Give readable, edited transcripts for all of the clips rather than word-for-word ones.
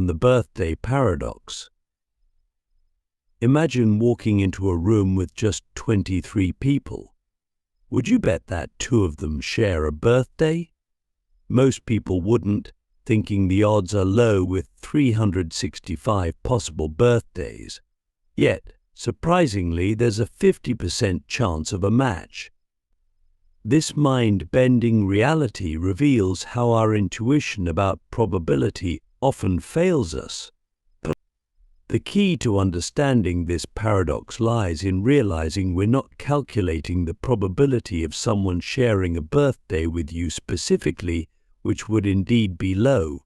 the birthday paradox. Imagine walking into a room with just 23 people. Would you bet that 2 of them share a birthday? Most people wouldn't, thinking the odds are low with 365 possible birthdays. Yet, surprisingly, there's a 50% chance of a match. This mind-bending reality reveals how our intuition about probability often fails us. The key to understanding this paradox lies in realizing we're not calculating the probability of someone sharing a birthday with you specifically, which would indeed be low,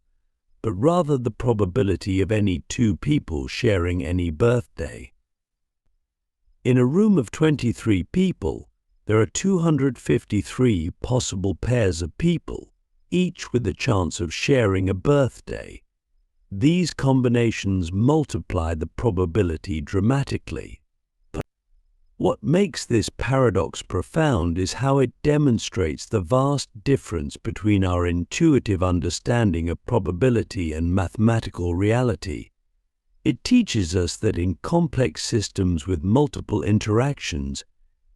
but rather the probability of any 2 people sharing any birthday. In a room of 23 people, there are 253 possible pairs of people, each with a chance of sharing a birthday. These combinations multiply the probability dramatically. What makes this paradox profound is how it demonstrates the vast difference between our intuitive understanding of probability and mathematical reality. It teaches us that in complex systems with multiple interactions,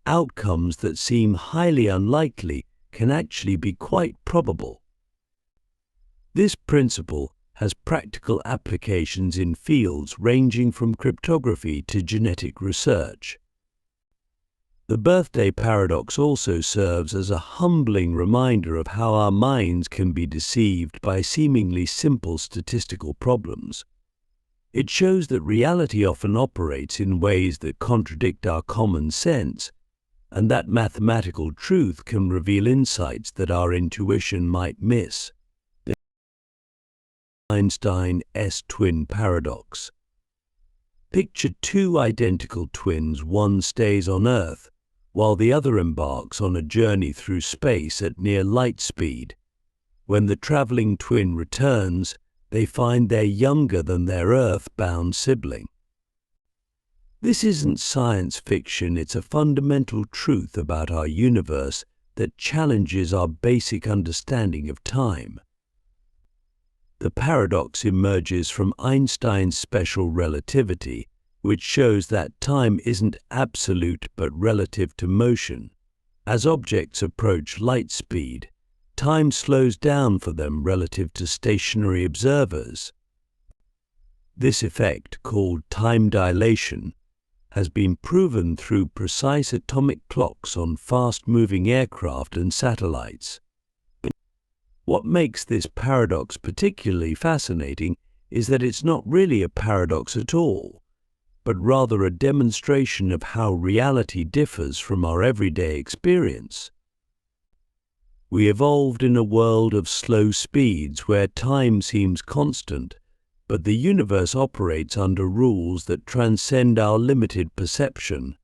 outcomes that seem highly unlikely can actually be quite probable. This principle has practical applications in fields ranging from cryptography to genetic research. The birthday paradox also serves as a humbling reminder of how our minds can be deceived by seemingly simple statistical problems. It shows that reality often operates in ways that contradict our common sense, and that mathematical truth can reveal insights that our intuition might miss. EINSTEIN'S twin paradox. Picture 2 identical twins. One stays on Earth, while the other embarks on a journey through space at near light speed. When the traveling twin returns, they find they're younger than their Earth-bound sibling. This isn't science fiction, it's a fundamental truth about our universe that challenges our basic understanding of time. The paradox emerges from Einstein's special relativity, which shows that time isn't absolute but relative to motion. As objects approach light speed, time slows down for them relative to stationary observers. This effect, called time dilation, has been proven through precise atomic clocks on fast-moving aircraft and satellites. What makes this paradox particularly fascinating is that it's not really a paradox at all, but rather a demonstration of how reality differs from our everyday experience. We evolved in a world of slow speeds where time seems constant, but the universe operates under rules that transcend our limited perception.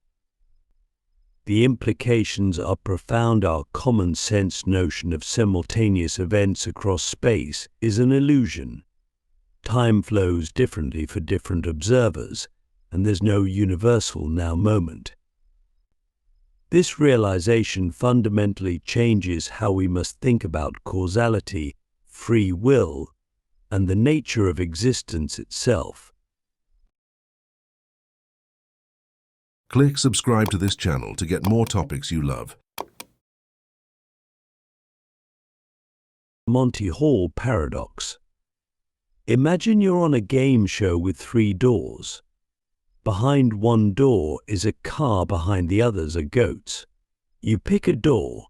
The implications are profound. Our common sense notion of simultaneous events across space is an illusion. Time flows differently for different observers, and there's no universal now moment. This realization fundamentally changes how we must think about causality, free will, and the nature of existence itself. Click subscribe to this channel to get more topics you love. Monty Hall paradox. Imagine you're on a game show with 3 doors. Behind one door is a car, behind the others are goats. You pick a door,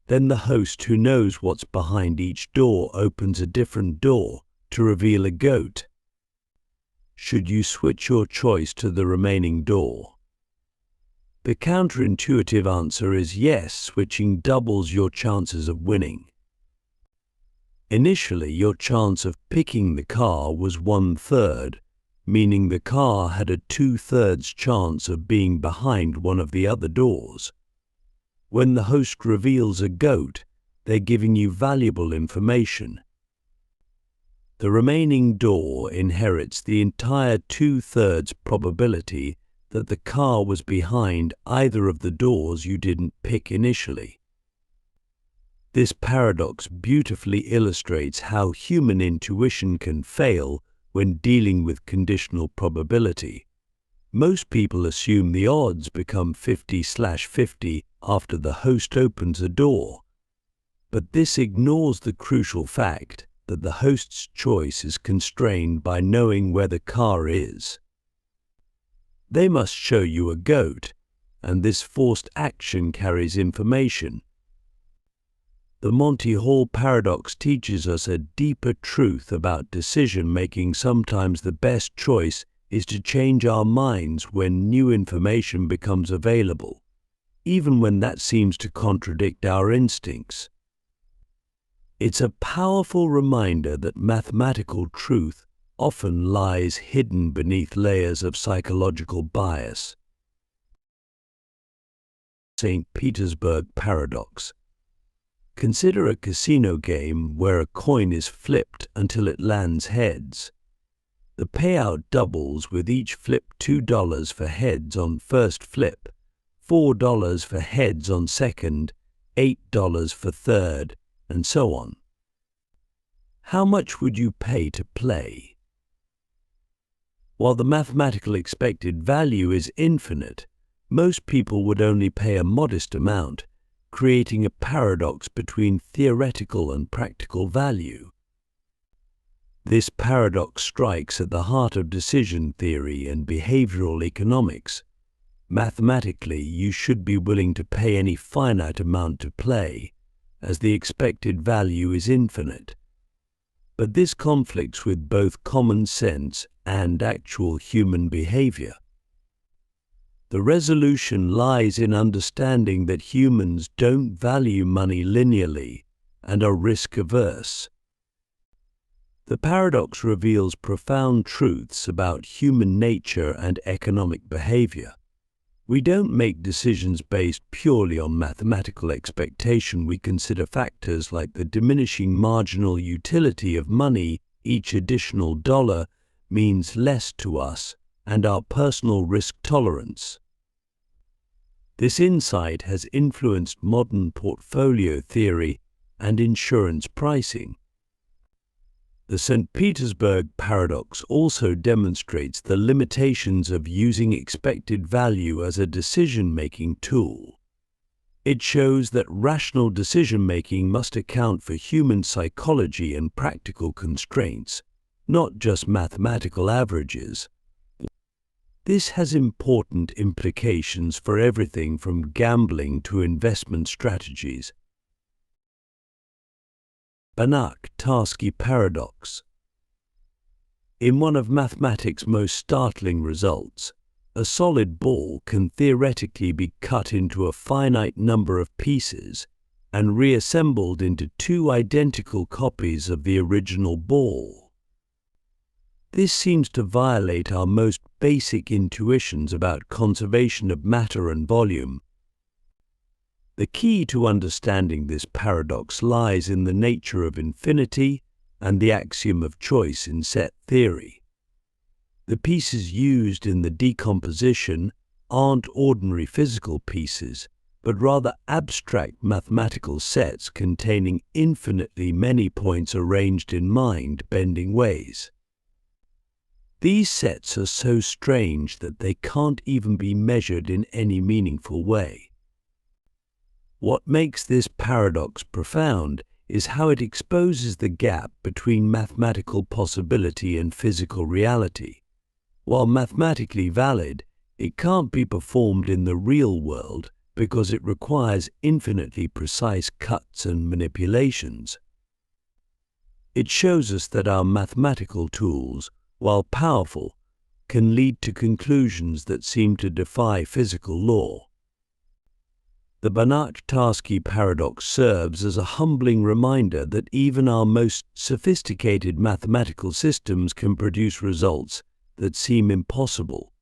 then the host, who knows what's behind each door, opens a different door to reveal a goat. Should you switch your choice to the remaining door? The counterintuitive answer is yes. Switching doubles your chances of winning. Initially, your chance of picking the car was 1/3, meaning the car had a 2/3 chance of being behind one of the other doors. When the host reveals a goat, they're giving you valuable information. The remaining door inherits the entire 2/3 probability that the car was behind either of the doors you didn't pick initially. This paradox beautifully illustrates how human intuition can fail when dealing with conditional probability. Most people assume the odds become 50/50 after the host opens a door. But this ignores the crucial fact that the host's choice is constrained by knowing where the car is. They must show you a goat, and this forced action carries information. The Monty Hall paradox teaches us a deeper truth about decision-making. Sometimes the best choice is to change our minds when new information becomes available, even when that seems to contradict our instincts. It's a powerful reminder that mathematical truth often lies hidden beneath layers of psychological bias. St. Petersburg paradox. Consider a casino game where a coin is flipped until it lands heads. The payout doubles with each flip: $2 for heads on first flip, $4 for heads on second, $8 for third, and so on. How much would you pay to play? While the mathematical expected value is infinite, most people would only pay a modest amount, creating a paradox between theoretical and practical value. This paradox strikes at the heart of decision theory and behavioral economics. Mathematically, you should be willing to pay any finite amount to play, as the expected value is infinite. But this conflicts with both common sense and actual human behavior. The resolution lies in understanding that humans don't value money linearly and are risk-averse. The paradox reveals profound truths about human nature and economic behavior. We don't make decisions based purely on mathematical expectation. We consider factors like the diminishing marginal utility of money. Each additional dollar means less to us, and our personal risk tolerance. This insight has influenced modern portfolio theory and insurance pricing. The St. Petersburg paradox also demonstrates the limitations of using expected value as a decision-making tool. It shows that rational decision-making must account for human psychology and practical constraints, not just mathematical averages. This has important implications for everything from gambling to investment strategies. BANACH-TARSKI paradox. In one of mathematics' most startling results, a solid ball can theoretically be cut into a finite number of pieces and reassembled into two identical copies of the original ball. This seems to violate our most basic intuitions about conservation of matter and volume. The key to understanding this paradox lies in the nature of infinity and the axiom of choice in set theory. The pieces used in the decomposition aren't ordinary physical pieces, but rather abstract mathematical sets containing infinitely many points arranged in mind-bending ways. These sets are so strange that they can't even be measured in any meaningful way. What makes this paradox profound is how it exposes the gap between mathematical possibility and physical reality. While mathematically valid, it can't be performed in the real world because it requires infinitely precise cuts and manipulations. It shows us that our mathematical tools, while powerful, can lead to conclusions that seem to defy physical law. The BANACH-TARSKI paradox serves as a humbling reminder that even our most sophisticated mathematical systems can produce results that seem impossible.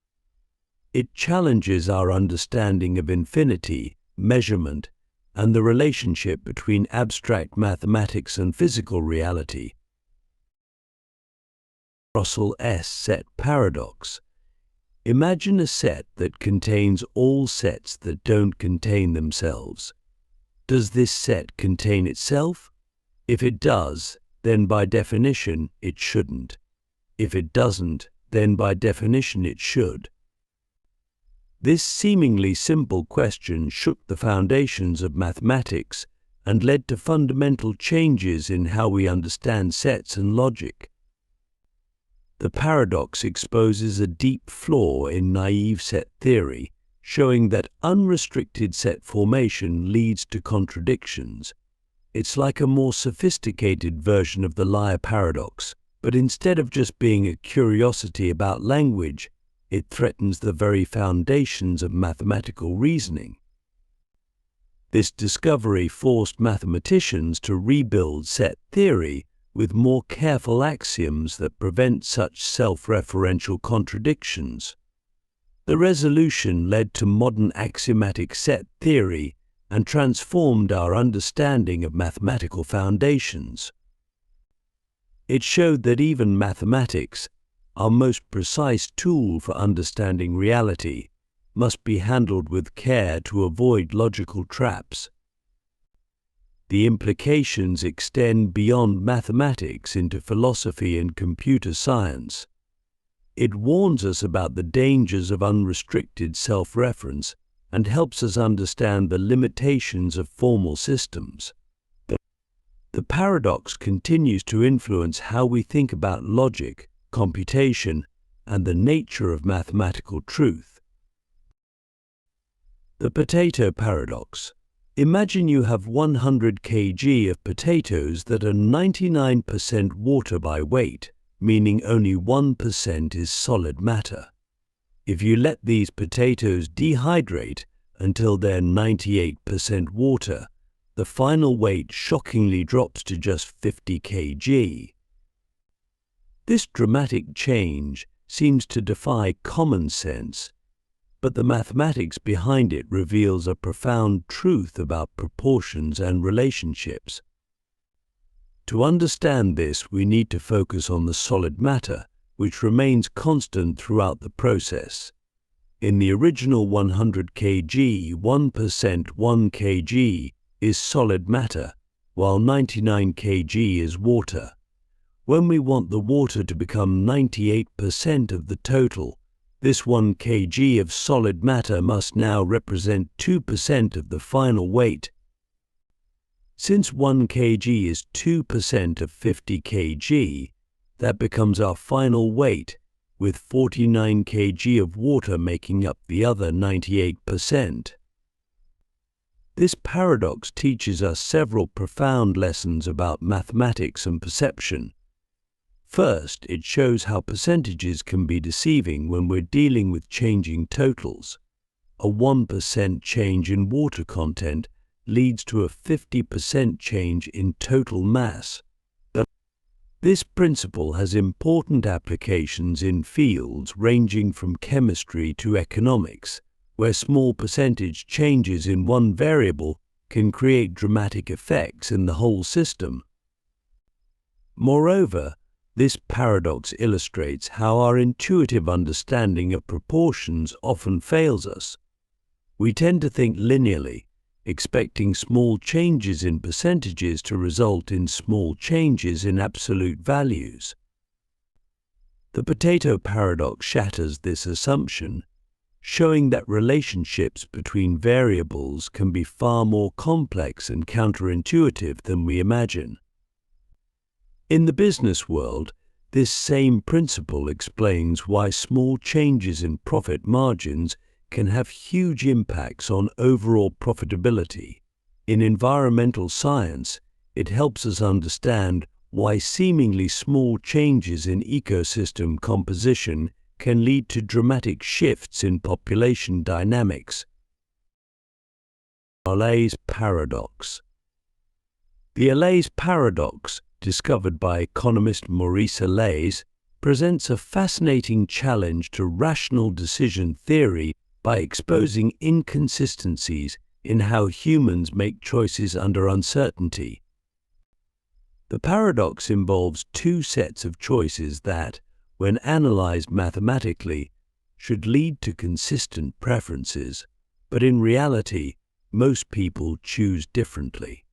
It challenges our understanding of infinity, measurement, and the relationship between abstract mathematics and physical reality. Russell's set paradox. Imagine a set that contains all sets that don't contain themselves. Does this set contain itself? If it does, then by definition it shouldn't. If it doesn't, then by definition it should. This seemingly simple question shook the foundations of mathematics and led to fundamental changes in how we understand sets and logic. The paradox exposes a deep flaw in naive set theory, showing that unrestricted set formation leads to contradictions. It's like a more sophisticated version of the liar paradox, but instead of just being a curiosity about language, it threatens the very foundations of mathematical reasoning. This discovery forced mathematicians to rebuild set theory with more careful axioms that prevent such self-referential contradictions. The resolution led to modern axiomatic set theory and transformed our understanding of mathematical foundations. It showed that even mathematics, our most precise tool for understanding reality, must be handled with care to avoid logical traps. The implications extend beyond mathematics into philosophy and computer science. It warns us about the dangers of unrestricted self-reference and helps us understand the limitations of formal systems. The paradox continues to influence how we think about logic, computation, and the nature of mathematical truth. The potato paradox. Imagine you have 100 kg of potatoes that are 99% water by weight, meaning only 1% is solid matter. If you let these potatoes dehydrate until they're 98% water, the final weight shockingly drops to just 50 kg. This dramatic change seems to defy common sense, but the mathematics behind it reveals a profound truth about proportions and relationships. To understand this, we need to focus on the solid matter, which remains constant throughout the process. In the original 100 kg, 1% 1 kg is solid matter, while 99 kg is water. When we want the water to become 98% of the total, this 1 kg of solid matter must now represent 2% of the final weight. Since 1 kg is 2% of 50 kg, that becomes our final weight, with 49 kg of water making up the other 98%. This paradox teaches us several profound lessons about mathematics and perception. First, it shows how percentages can be deceiving when we're dealing with changing totals. A 1% change in water content leads to a 50% change in total mass. This principle has important applications in fields ranging from chemistry to economics, where small percentage changes in one variable can create dramatic effects in the whole system. Moreover, this paradox illustrates how our intuitive understanding of proportions often fails us. We tend to think linearly, expecting small changes in percentages to result in small changes in absolute values. The potato paradox shatters this assumption, showing that relationships between variables can be far more complex and counterintuitive than we imagine. In the business world, this same principle explains why small changes in profit margins can have huge impacts on overall profitability. In environmental science, it helps us understand why seemingly small changes in ecosystem composition can lead to dramatic shifts in population dynamics. ALLAIS paradox. The ALLAIS paradox, discovered by economist Maurice ALLAIS, presents a fascinating challenge to rational decision theory by exposing inconsistencies in how humans make choices under uncertainty. The paradox involves two sets of choices that, when analyzed mathematically, should lead to consistent preferences, but in reality, most people choose differently.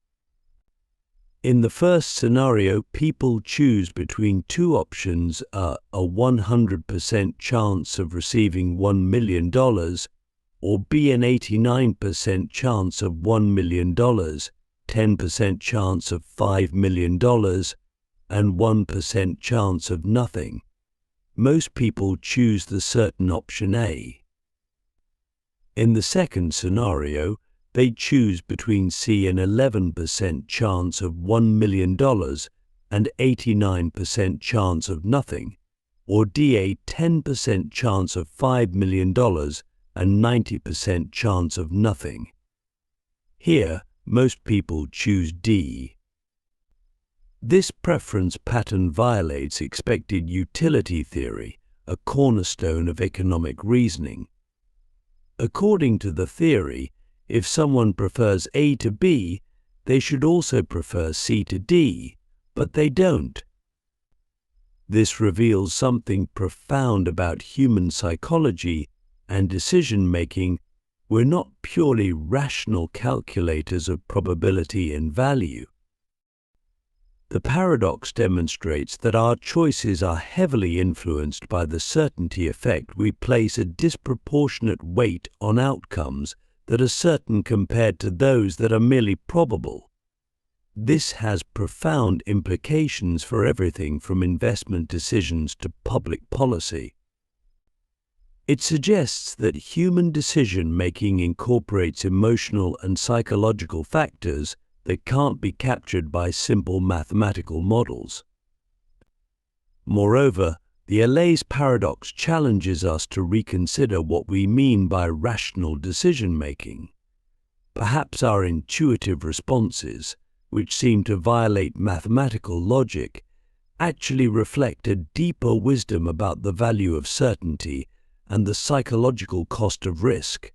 In the first scenario, people choose between two options: a 100% chance of receiving $1 million, or B, an 89% chance of $1 million, 10% chance of $5 million, and 1% chance of nothing. Most people choose the certain option A. In the second scenario, they choose between C, an 11% chance of $1 million and 89% chance of nothing, or D, a 10% chance of $5 million and 90% chance of nothing. Here, most people choose D. This preference pattern violates expected utility theory, a cornerstone of economic reasoning. According to the theory, if someone prefers A to B, they should also prefer C to D, but they don't. This reveals something profound about human psychology and decision-making. We're not purely rational calculators of probability and value. The paradox demonstrates that our choices are heavily influenced by the certainty effect. We place a disproportionate weight on outcomes that are certain compared to those that are merely probable. This has profound implications for everything from investment decisions to public policy. It suggests that human decision-making incorporates emotional and psychological factors that can't be captured by simple mathematical models. Moreover, the ALLAIS paradox challenges us to reconsider what we mean by rational decision-making. Perhaps our intuitive responses, which seem to violate mathematical logic, actually reflect a deeper wisdom about the value of certainty and the psychological cost of risk.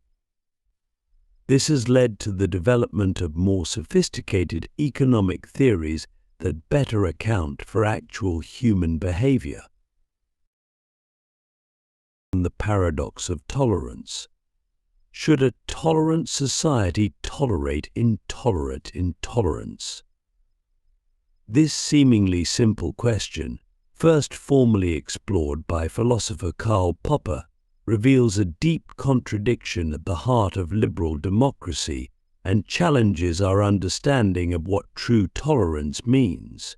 This has led to the development of more sophisticated economic theories that better account for actual human behavior. The paradox of tolerance. Should a tolerant society tolerate intolerant intolerance? This seemingly simple question, first formally explored by philosopher Karl Popper, reveals a deep contradiction at the heart of liberal democracy and challenges our understanding of what true tolerance means.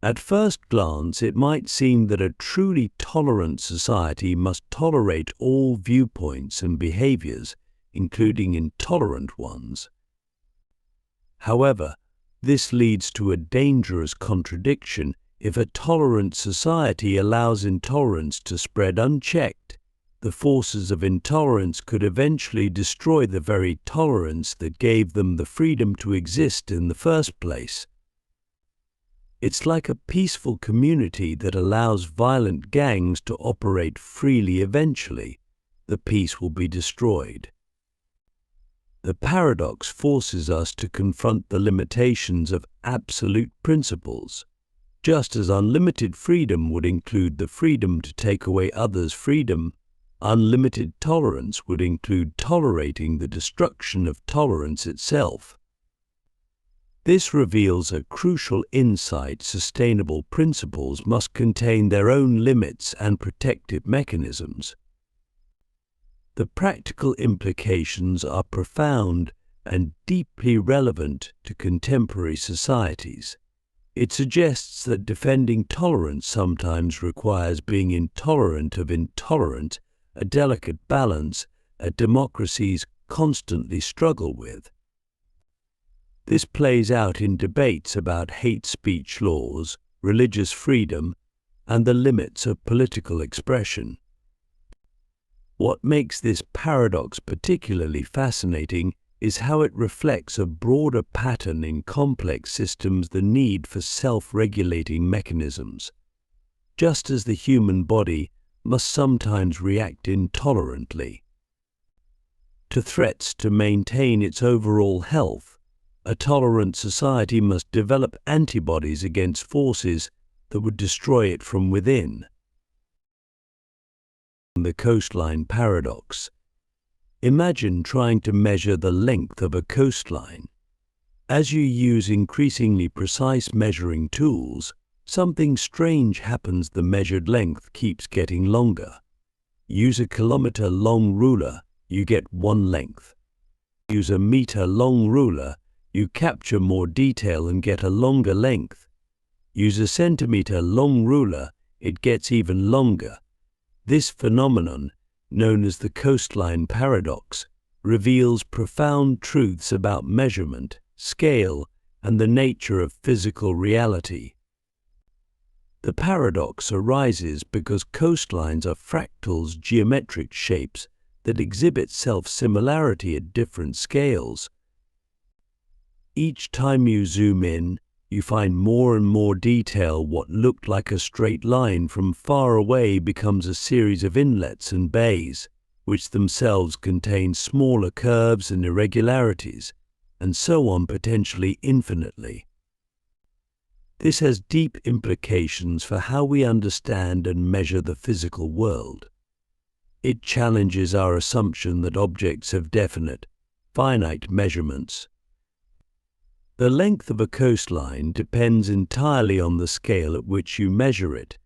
At first glance, it might seem that a truly tolerant society must tolerate all viewpoints and behaviors, including intolerant ones. However, this leads to a dangerous contradiction. If a tolerant society allows intolerance to spread unchecked, the forces of intolerance could eventually destroy the very tolerance that gave them the freedom to exist in the first place. It's like a peaceful community that allows violent gangs to operate freely. Eventually, the peace will be destroyed. The paradox forces us to confront the limitations of absolute principles. Just as unlimited freedom would include the freedom to take away others' freedom, unlimited tolerance would include tolerating the destruction of tolerance itself. This reveals a crucial insight: sustainable principles must contain their own limits and protective mechanisms. The practical implications are profound and deeply relevant to contemporary societies. It suggests that defending tolerance sometimes requires being intolerant of intolerant, a delicate balance that democracies constantly struggle with. This plays out in debates about hate speech laws, religious freedom, and the limits of political expression. What makes this paradox particularly fascinating is how it reflects a broader pattern in complex systems: the need for self-regulating mechanisms. Just as the human body must sometimes react intolerantly to threats to maintain its overall health, a tolerant society must develop antibodies against forces that would destroy it from within. The coastline paradox. Imagine trying to measure the length of a coastline. As you use increasingly precise measuring tools, something strange happens. The measured length keeps getting longer. Use a kilometer-long ruler, you get one length. Use a meter-long ruler, you capture more detail and get a longer length. Use a centimeter-long ruler, it gets even longer. This phenomenon, known as the coastline paradox, reveals profound truths about measurement, scale, and the nature of physical reality. The paradox arises because coastlines are fractals, geometric shapes that exhibit self-similarity at different scales. Each time you zoom in, you find more and more detail. What looked like a straight line from far away becomes a series of inlets and bays, which themselves contain smaller curves and irregularities, and so on potentially infinitely. This has deep implications for how we understand and measure the physical world. It challenges our assumption that objects have definite, finite measurements. The length of a coastline depends entirely on the scale at which you measure it,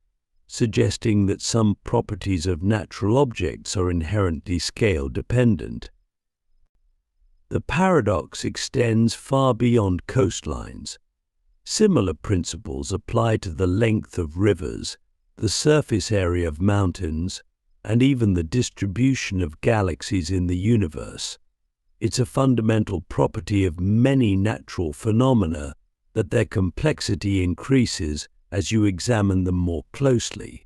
suggesting that some properties of natural objects are inherently scale-dependent. The paradox extends far beyond coastlines. Similar principles apply to the length of rivers, the surface area of mountains, and even the distribution of galaxies in the universe. It's a fundamental property of many natural phenomena that their complexity increases as you examine them more closely.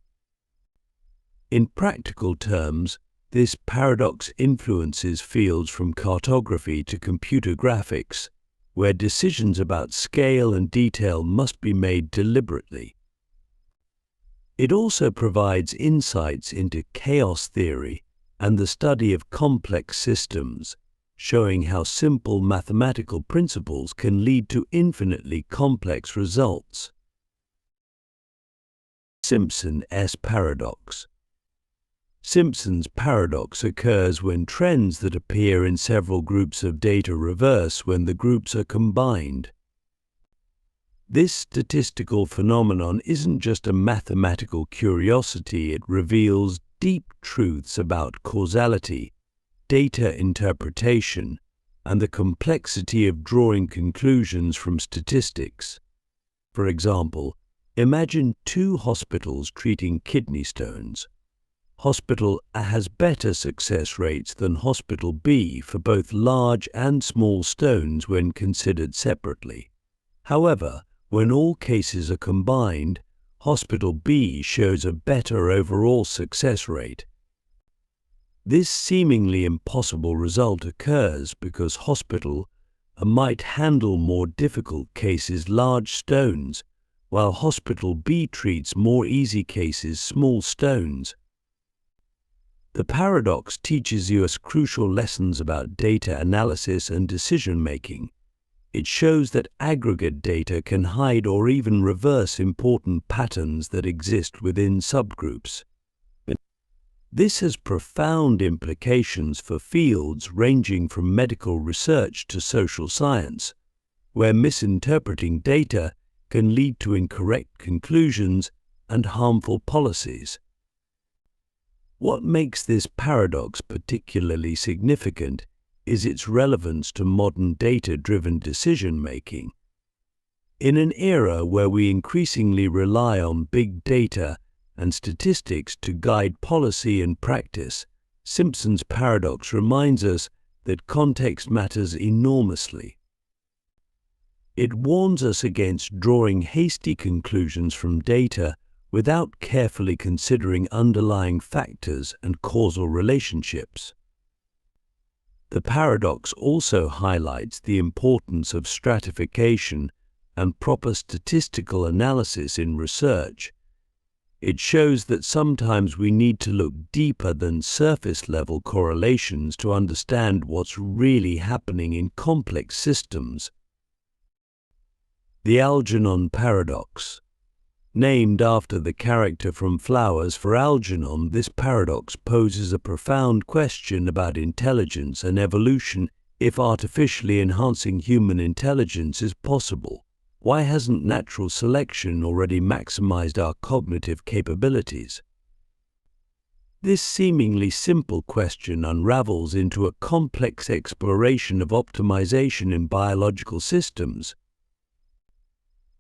In practical terms, this paradox influences fields from cartography to computer graphics, where decisions about scale and detail must be made deliberately. It also provides insights into chaos theory and the study of complex systems, showing how simple mathematical principles can lead to infinitely complex results. Simpson's paradox. Simpson's paradox occurs when trends that appear in several groups of data reverse when the groups are combined. This statistical phenomenon isn't just a mathematical curiosity, it reveals deep truths about causality, data interpretation, and the complexity of drawing conclusions from statistics. For example, imagine two hospitals treating kidney stones. Hospital A has better success rates than Hospital B for both large and small stones when considered separately. However, when all cases are combined, Hospital B shows a better overall success rate. This seemingly impossible result occurs because Hospital A might handle more difficult cases, large stones, while Hospital B treats more easy cases, small stones. The paradox teaches us crucial lessons about data analysis and decision-making. It shows that aggregate data can hide or even reverse important patterns that exist within subgroups. This has profound implications for fields ranging from medical research to social science, where misinterpreting data can lead to incorrect conclusions and harmful policies. What makes this paradox particularly significant is its relevance to modern data-driven decision-making. In an era where we increasingly rely on big data and statistics to guide policy and practice, Simpson's paradox reminds us that context matters enormously. It warns us against drawing hasty conclusions from data without carefully considering underlying factors and causal relationships. The paradox also highlights the importance of stratification and proper statistical analysis in research. It shows that sometimes we need to look deeper than surface-level correlations to understand what's really happening in complex systems. The ALGERNON paradox. Named after the character from Flowers for Algernon, this paradox poses a profound question about intelligence and evolution If artificially enhancing human intelligence is possible, why hasn't natural selection already maximized our cognitive capabilities? This seemingly simple question unravels into a complex exploration of optimization in biological systems.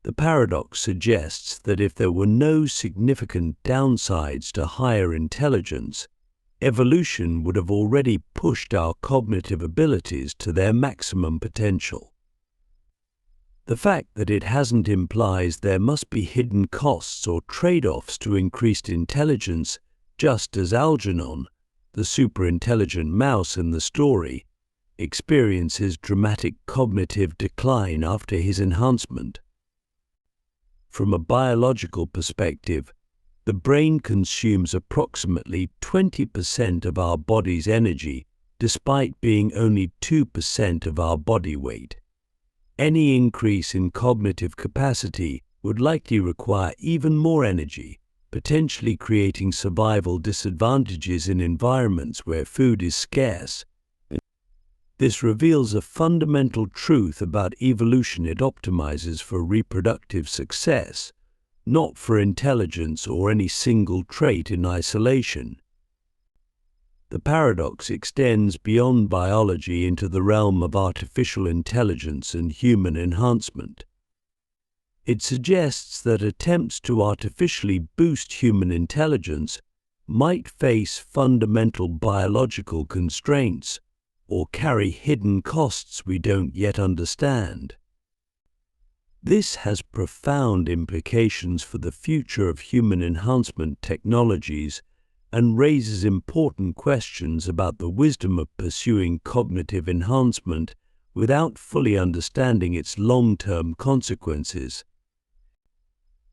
The paradox suggests that if there were no significant downsides to higher intelligence, evolution would have already pushed our cognitive abilities to their maximum potential. The fact that it hasn't implies there must be hidden costs or trade-offs to increased intelligence, just as Algernon, the super-intelligent mouse in the story, experiences dramatic cognitive decline after his enhancement. From a biological perspective, the brain consumes approximately 20% of our body's energy, despite being only 2% of our body weight. Any increase in cognitive capacity would likely require even more energy, potentially creating survival disadvantages in environments where food is scarce. This reveals a fundamental truth about evolution: it optimizes for reproductive success, not for intelligence or any single trait in isolation. The paradox extends beyond biology into the realm of artificial intelligence and human enhancement. It suggests that attempts to artificially boost human intelligence might face fundamental biological constraints or carry hidden costs we don't yet understand. This has profound implications for the future of human enhancement technologies and raises important questions about the wisdom of pursuing cognitive enhancement without fully understanding its long-term consequences.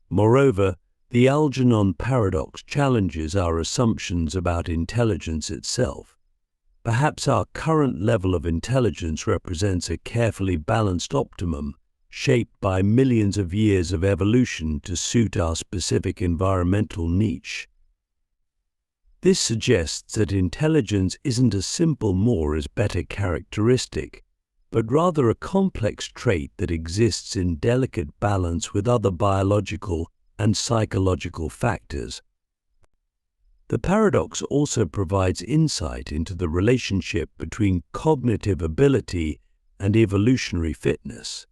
Moreover, the Algernon paradox challenges our assumptions about intelligence itself. Perhaps our current level of intelligence represents a carefully balanced optimum, shaped by millions of years of evolution to suit our specific environmental niche. This suggests that intelligence isn't a simple more is better characteristic, but rather a complex trait that exists in delicate balance with other biological and psychological factors. The paradox also provides insight into the relationship between cognitive ability and evolutionary fitness.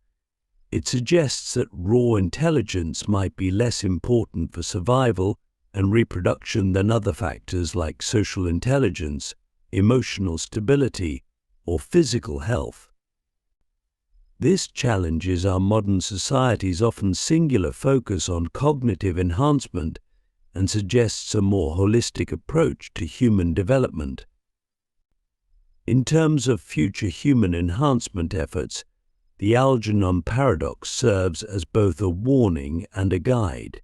It suggests that raw intelligence might be less important for survival and reproduction than other factors like social intelligence, emotional stability, or physical health. This challenges our modern society's often singular focus on cognitive enhancement and suggests a more holistic approach to human development. In terms of future human enhancement efforts, the Algernon paradox serves as both a warning and a guide.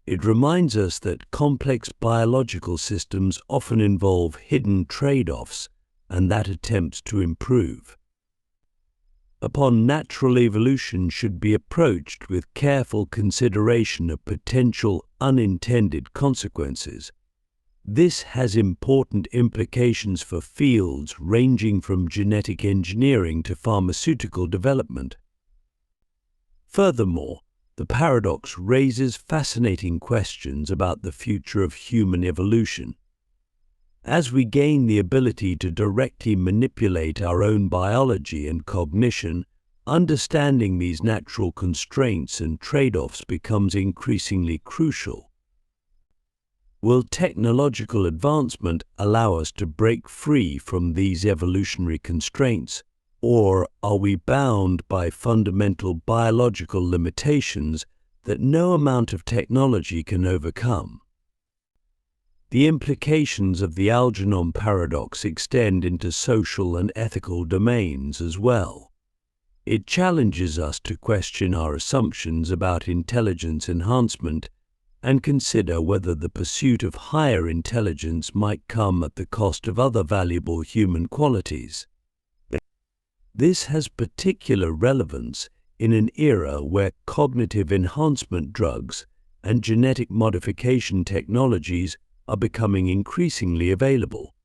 It reminds us that complex biological systems often involve hidden trade-offs and that attempts to improve upon natural evolution should be approached with careful consideration of potential unintended consequences. This has important implications for fields ranging from genetic engineering to pharmaceutical development. Furthermore, the paradox raises fascinating questions about the future of human evolution. As we gain the ability to directly manipulate our own biology and cognition, understanding these natural constraints and trade-offs becomes increasingly crucial. Will technological advancement allow us to break free from these evolutionary constraints, or are we bound by fundamental biological limitations that no amount of technology can overcome? The implications of the Algernon paradox extend into social and ethical domains as well. It challenges us to question our assumptions about intelligence enhancement and consider whether the pursuit of higher intelligence might come at the cost of other valuable human qualities. This has particular relevance in an era where cognitive enhancement drugs and genetic modification technologies are becoming increasingly available.